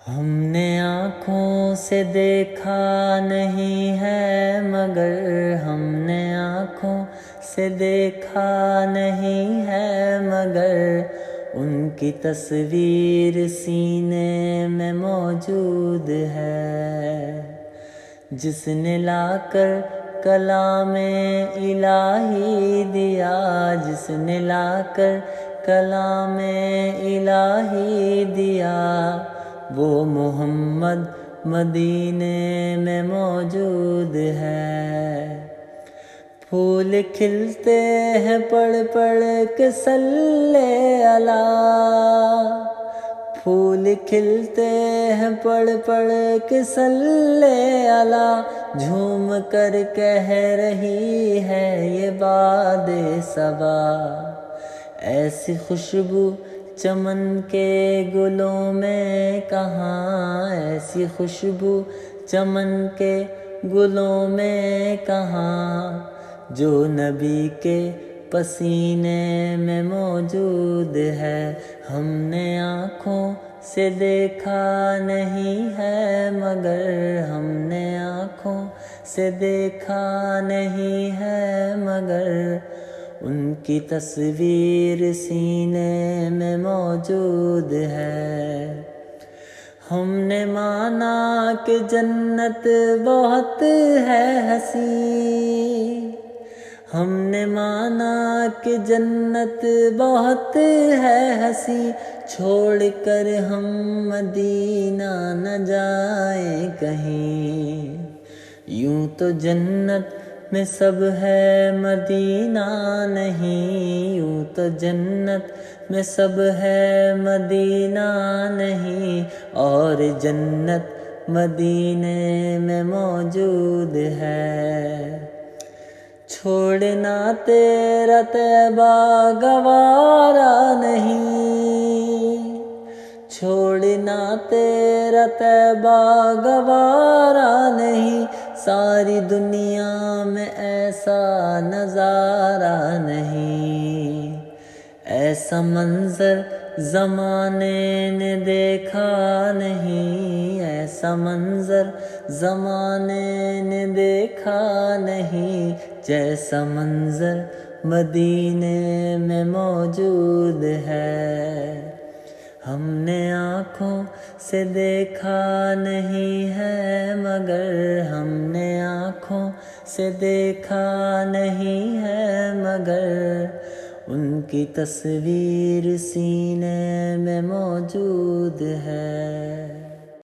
ہم نے آنکھوں سے دیکھا نہیں ہے مگر ہم نے آنکھوں سے دیکھا نہیں ہے مگر ان کی تصویر سینے میں موجود ہے، جس نے لا کر کلام الہی دیا، جس نے لا کر کلام الہی دیا، وہ محمد مدینے میں موجود ہے۔ پھول کھلتے ہیں پڑھ پڑھ کے صلی اللہ، پھول کھلتے ہیں پڑھ پڑھ کے صلی اللہ، جھوم کر کہہ رہی ہے یہ باد صبا، ایسی خوشبو چمن کے گلوں میں کہاں، ایسی خوشبو چمن کے گلوں میں کہاں، جو نبی کے پسینے میں موجود ہے۔ ہم نے آنکھوں سے دیکھا نہیں ہے مگر ہم نے آنکھوں سے دیکھا نہیں ہے مگر ان کی تصویر سینے میں موجود ہے۔ ہم نے مانا کہ جنت بہت ہے حسین، ہم نے مانا کہ جنت بہت ہے حسین، چھوڑ کر ہم مدینہ نہ جائیں کہیں، یوں تو جنت میں سب ہے مدینہ نہیں، یوں تو جنت میں سب ہے مدینہ نہیں، اور جنت مدینے میں موجود ہے۔ چھوڑنا تیرا طیبہ گوارا نہیں، چھوڑنا تیرا طیبہ گوارا نہیں، ساری دنیا میں ایسا نظارہ نہیں، ایسا منظر زمانے نے دیکھا نہیں، ایسا منظر زمانے نے دیکھا نہیں، جیسا منظر مدینے میں موجود ہے۔ ہم نے آنکھوں سے دیکھا نہیں ہے مگر ہم نے آنکھوں سے دیکھا نہیں ہے مگر ان کی تصویر سینے میں موجود ہے۔